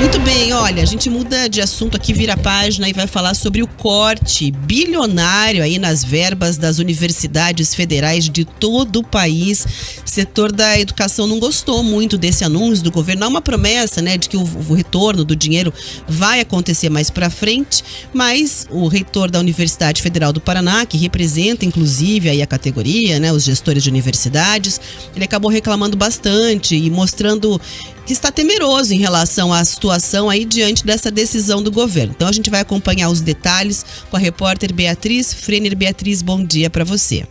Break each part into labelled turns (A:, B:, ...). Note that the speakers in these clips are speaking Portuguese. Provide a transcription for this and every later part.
A: Muito bem, olha, a gente muda de assunto aqui, vira a página e vai falar sobre o corte bilionário aí nas verbas das universidades federais de todo o país. O setor da educação não gostou muito desse anúncio do governo. Há uma promessa, né, de que o retorno do dinheiro vai acontecer mais para frente, mas o reitor da Universidade Federal do Paraná, que representa inclusive aí a categoria, né, os gestores de universidades, ele acabou reclamando bastante e mostrando que está temeroso em relação à situação aí diante dessa decisão do governo. Então a gente vai acompanhar os detalhes com a repórter Beatriz Frener. Beatriz, bom dia para você.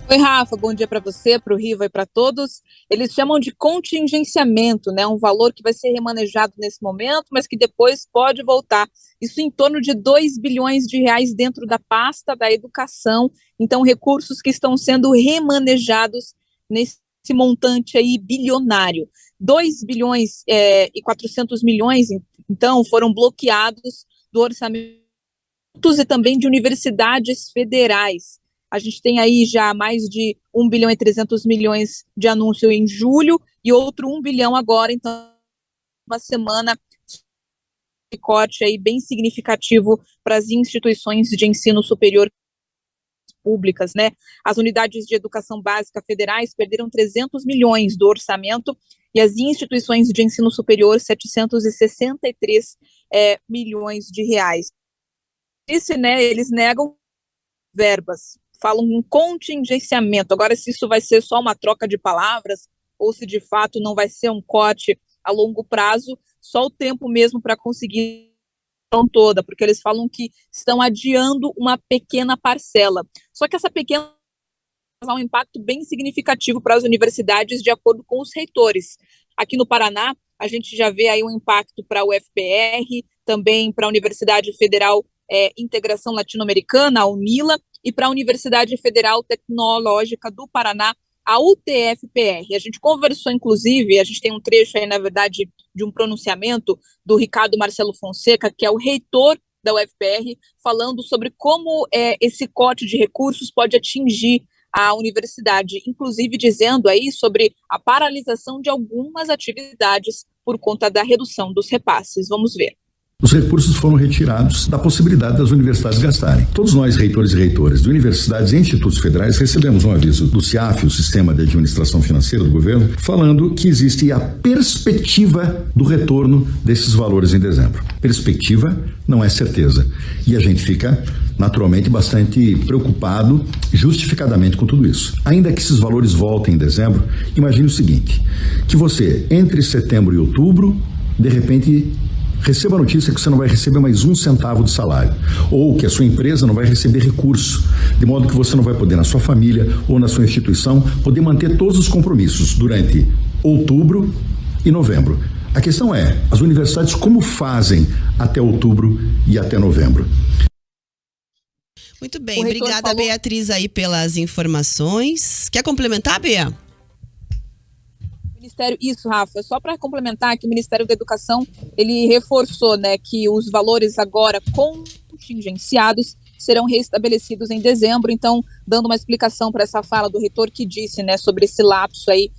B: Oi, Rafa, bom dia para você, para o Riva e para todos. Eles chamam de contingenciamento, né? Um valor que vai ser remanejado nesse momento, mas que depois pode voltar. Isso em torno de 2 bilhões de reais dentro da pasta da educação. Então, recursos que estão sendo remanejados nesse montante aí bilionário. 2 bilhões e 400 milhões, então, foram bloqueados do orçamento e também de universidades federais. A gente tem aí já mais de 1 bilhão e 300 milhões de anúncio em julho e outro 1 bilhão agora, então uma semana de corte aí bem significativo para as instituições de ensino superior públicas, né? As unidades de educação básica federais perderam 300 milhões do orçamento e as instituições de ensino superior 763 milhões de reais. Esse, né, eles negam verbas, falam em contingenciamento. Agora, se isso vai ser só uma troca de palavras ou se de fato não vai ser um corte a longo prazo, só o tempo mesmo para conseguir toda, porque eles falam que estão adiando uma pequena parcela. Só que essa pequena vai um impacto bem significativo para as universidades, de acordo com os reitores. Aqui no Paraná, a gente já vê aí um impacto para a UFPR, também para a Universidade Federal Integração Latino-Americana, a UNILA, e para a Universidade Federal Tecnológica do Paraná, a UTFPR. A gente conversou, inclusive, a gente tem um trecho aí, na verdade, de um pronunciamento do Ricardo Marcelo Fonseca, que é o reitor da UFPR, falando sobre como esse corte de recursos pode atingir a universidade, inclusive dizendo aí sobre a paralisação de algumas atividades por conta da redução dos repasses. Vamos ver.
C: Os recursos foram retirados da possibilidade das universidades gastarem. Todos nós, reitores e reitoras de universidades e institutos federais, recebemos um aviso do CIAF, o Sistema de Administração Financeira do Governo, falando que existe a perspectiva do retorno desses valores em dezembro. Perspectiva não é certeza. E a gente fica, naturalmente, bastante preocupado, justificadamente, com tudo isso. Ainda que esses valores voltem em dezembro, imagine o seguinte, que você, entre setembro e outubro, de repente receba a notícia que você não vai receber mais um centavo de salário, ou que a sua empresa não vai receber recurso, de modo que você não vai poder, na sua família ou na sua instituição, poder manter todos os compromissos durante outubro e novembro. A questão é, as universidades como fazem até outubro e até novembro?
A: Muito bem, obrigada, Beatriz, aí pelas informações. Quer complementar, Bea?
B: Isso, Rafa, só para complementar que o Ministério da Educação, ele reforçou, né, que os valores agora contingenciados serão restabelecidos em dezembro, então dando uma explicação para essa fala do reitor que disse, né, sobre esse lapso aí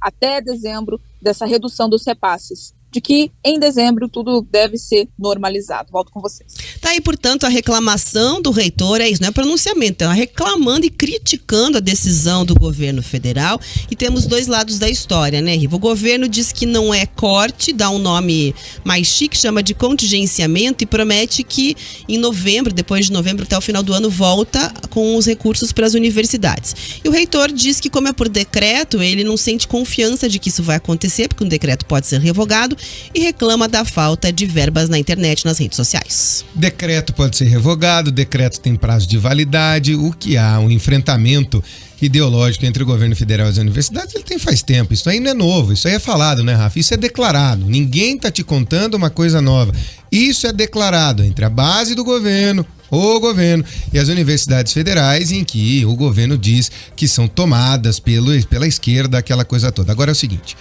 B: até dezembro dessa redução dos repasses, de que em dezembro tudo deve ser normalizado. Volto com vocês.
A: Tá aí, portanto, a reclamação do reitor, é isso, não é pronunciamento, é reclamando e criticando a decisão do governo federal, e temos dois lados da história, né, Riva? O governo diz que não é corte, dá um nome mais chique, chama de contingenciamento e promete que em novembro, depois de novembro até o final do ano, volta com os recursos para as universidades. E o reitor diz que, como é por decreto, ele não sente confiança de que isso vai acontecer, porque um decreto pode ser revogado, e reclama da falta de verbas na internet, nas redes sociais.
D: Decreto pode ser revogado, decreto tem prazo de validade, o que há um enfrentamento ideológico entre o governo federal e as universidades, ele tem faz tempo, isso aí não é novo, isso aí é falado, né, Rafa? Isso é declarado, ninguém tá te contando uma coisa nova, isso é declarado entre a base do governo, o governo e as universidades federais, em que o governo diz que são tomadas pela esquerda, aquela coisa toda. Agora é o seguinte,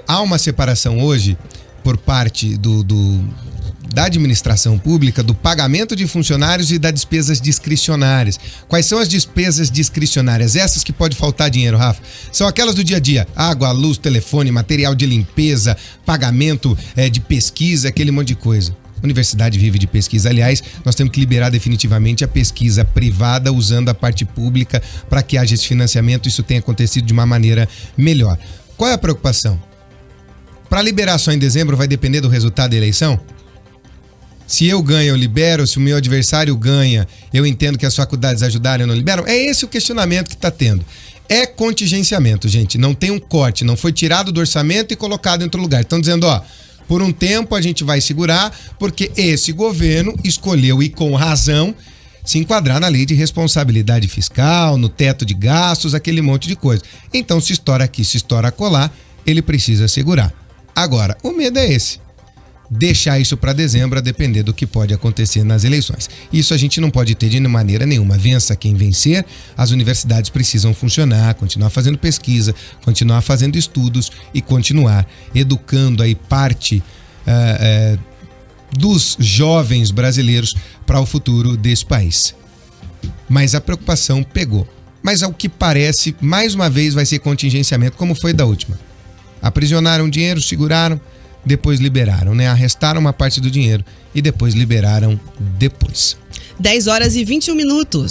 D: há uma separação hoje por parte da administração pública do pagamento de funcionários e das despesas discricionárias. Quais são as despesas discricionárias? Essas que pode faltar dinheiro, Rafa. São aquelas do dia a dia: água, luz, telefone, material de limpeza, pagamento de pesquisa, aquele monte de coisa. A universidade vive de pesquisa. Aliás, nós temos que liberar definitivamente a pesquisa privada usando a parte pública para que haja esse financiamento. Isso tenha acontecido de uma maneira melhor. Qual é a preocupação? Para liberar só em dezembro vai depender do resultado da eleição? Se eu ganho, eu libero. Se o meu adversário ganha, eu entendo que as faculdades ajudaram, eu não libero. É esse o questionamento que está tendo. É contingenciamento, gente. Não tem um corte. Não foi tirado do orçamento e colocado em outro lugar. Estão dizendo, por um tempo a gente vai segurar porque esse governo escolheu, e com razão, se enquadrar na lei de responsabilidade fiscal, no teto de gastos, aquele monte de coisa. Então, se estoura aqui, se estoura acolá, ele precisa segurar. Agora, o medo é esse. Deixar isso para dezembro a depender do que pode acontecer nas eleições. Isso a gente não pode ter de maneira nenhuma. Vença quem vencer, as universidades precisam funcionar, continuar fazendo pesquisa, continuar fazendo estudos e continuar educando aí parte dos jovens brasileiros para o futuro desse país. Mas a preocupação pegou. Mas ao que parece, mais uma vez vai ser contingenciamento, como foi da última. Aprisionaram dinheiro, seguraram, depois liberaram, né? Arrestaram uma parte do dinheiro e depois liberaram depois.
A: 10 horas e 21 minutos.